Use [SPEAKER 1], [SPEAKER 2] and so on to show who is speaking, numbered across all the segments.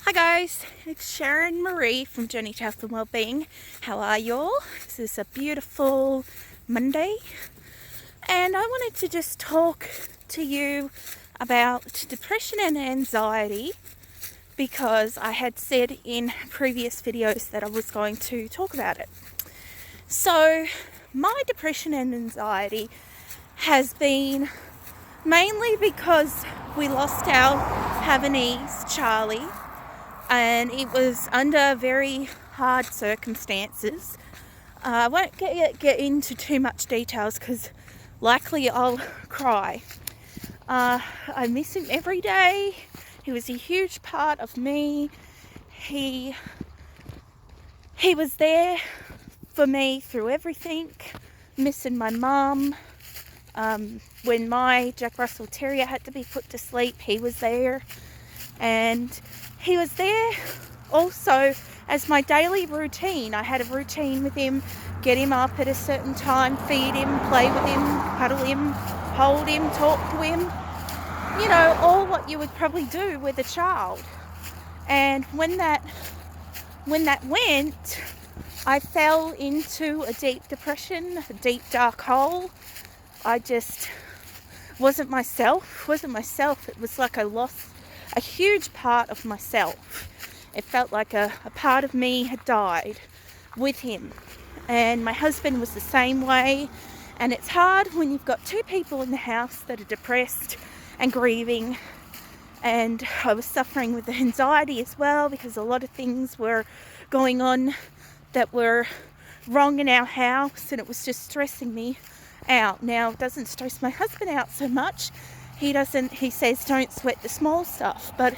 [SPEAKER 1] Hi guys, it's Sharon Marie from Journey to Health and Wellbeing. How are you all? This is a beautiful Monday and I wanted to just talk to you about depression and anxiety because I had said in previous videos that I was going to talk about it. So my depression and anxiety has been mainly because we lost our Havanese, Charlie, and it was under very hard circumstances. I won't get into too much details because likely I'll cry. I miss him every day. He was a huge part of me. He was there for me through everything. Missing my mum. When my Jack Russell Terrier had to be put to sleep, he was there. And he was there also as my daily routine. I had a routine with him, get him up at a certain time, feed him, play with him, cuddle him, hold him, talk to him. You know, all what you would probably do with a child. And when that went, I fell into a deep depression, a deep dark hole. I just wasn't myself. It was like I lost a huge part of myself. It felt like a part of me had died with him. And my husband was the same way. And it's hard when you've got two people in the house that are depressed and grieving. And I was suffering with anxiety as well because a lot of things were going on that were wrong in our house, and it was just stressing me out. Now, it doesn't stress my husband out so much. He says don't sweat the small stuff, but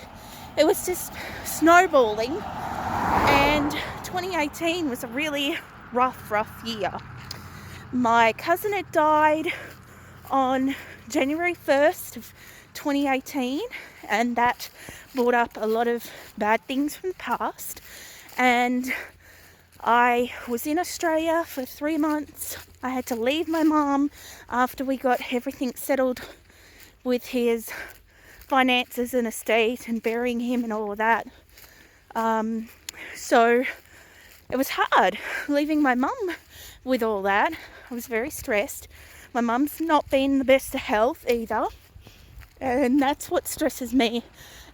[SPEAKER 1] it was just snowballing. And 2018 was a really rough year. My cousin had died on January 1st of 2018, and that brought up a lot of bad things from the past. And I was in Australia for 3 months. I had to leave my mum after we got everything settled with his finances and estate and burying him and all of that. So it was hard leaving my mum with all that. I was very stressed. My mum's not been the best of health either. And that's what stresses me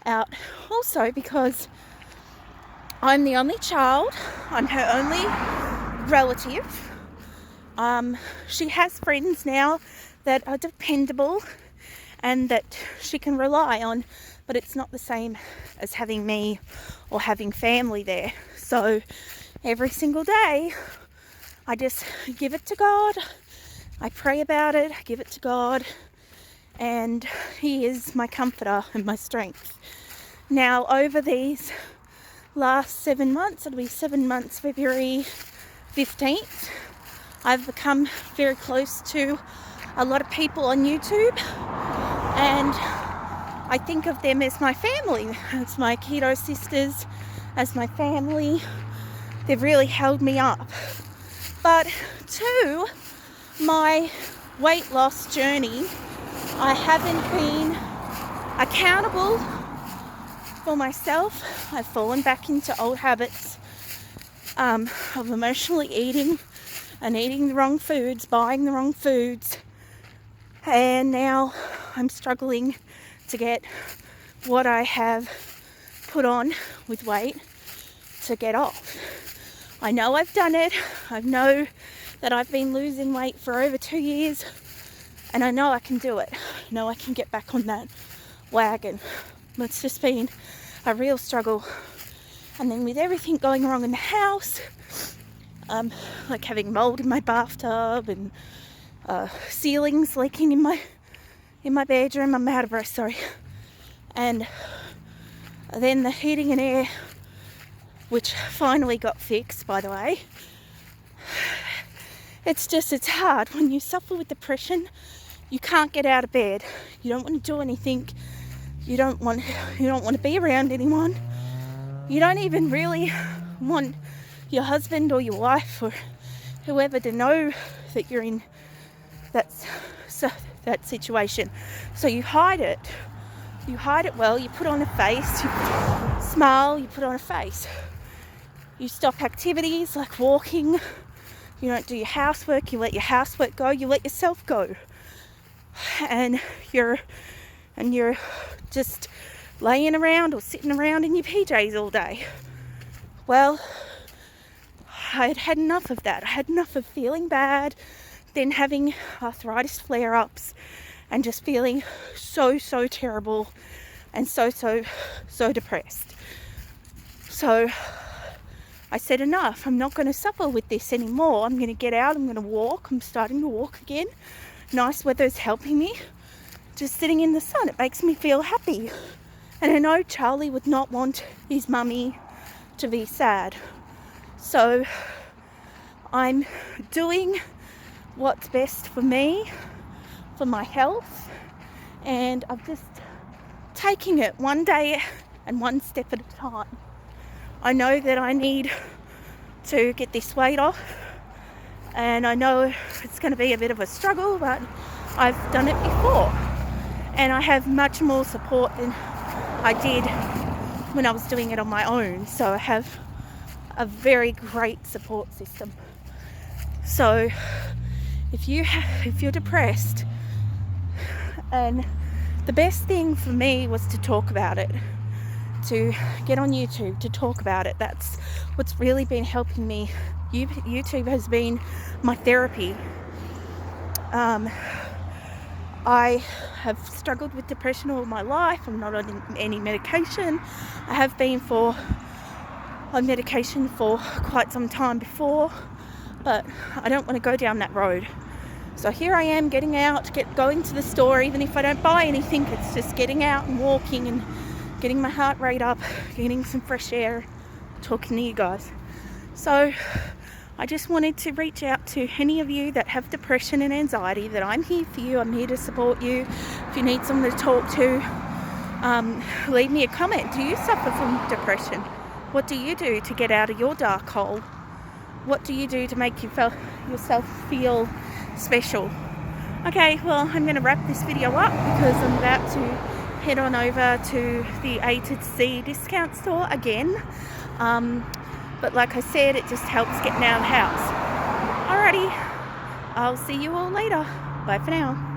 [SPEAKER 1] out also because I'm the only child. I'm her only relative. She has friends now that are dependable and that she can rely on, but it's not the same as having me or having family there. So every single day I just give it to God. I pray about it, I give it to God, and He is my comforter and my strength. Now, over these last 7 months, it'll be 7 months, February 15th, I've become very close to a lot of people on YouTube, and I think of them as my family, as my keto sisters, as my family. They've really held me up. But to my weight loss journey, I haven't been accountable for myself. I've fallen back into old habits of emotionally eating and eating the wrong foods, buying the wrong foods, and now I'm struggling to get what I have put on with weight to get off. I know I've done it. I know that I've been losing weight for over 2 years, and I know I can do it. I know I can get back on that wagon. It's just been a real struggle. And then with everything going wrong in the house, like having mold in my bathtub and ceilings leaking in my bedroom. I'm out of breath, sorry. And then the heating and air, which finally got fixed, by the way. It's hard when you suffer with depression. You can't get out of bed. You don't want to do anything. You don't want to be around anyone. You don't even really want your husband or your wife or whoever to know that you're in that situation. So you hide it. You hide it well, you put on a face, you smile, you put on a face. You stop activities like walking, you don't do your housework, you let your housework go, you let yourself go. And you're just laying around or sitting around in your PJs all day. Well, I had had enough of that. I had enough of feeling bad, then having arthritis flare-ups, and just feeling so terrible and so depressed. So I said, enough. I'm not going to suffer with this anymore. I'm going to get out. I'm going to walk. I'm starting to walk again. Nice weather's helping me. Just sitting in the sun, it makes me feel happy. And I know Charlie would not want his mummy to be sad. So I'm doing what's best for me, for my health, and I'm just taking it one day and one step at a time. I know that I need to get this weight off, and I know it's going to be a bit of a struggle, but I've done it before, and I have much more support than I did when I was doing it on my own. So I have a very great support system. So if you're depressed, and the best thing for me was to talk about it, to get on YouTube, to talk about it. That's what's really been helping me. YouTube has been my therapy. I have struggled with depression all my life. I'm not on any medication. I have been on medication for quite some time before, but I don't want to go down that road. So here I am, getting out, going to the store. Even if I don't buy anything, it's just getting out and walking and getting my heart rate up, getting some fresh air, talking to you guys. So I just wanted to reach out to any of you that have depression and anxiety, that I'm here for you. I'm here to support you. If you need someone to talk to, leave me a comment. Do you suffer from depression? What do you do to get out of your dark hole? What do you do to make yourself feel special? Okay, well, I'm going to wrap this video up because I'm about to head on over to the A to C discount store again. But like I said, it just helps getting out of the house. Alrighty, I'll see you all later. Bye for now.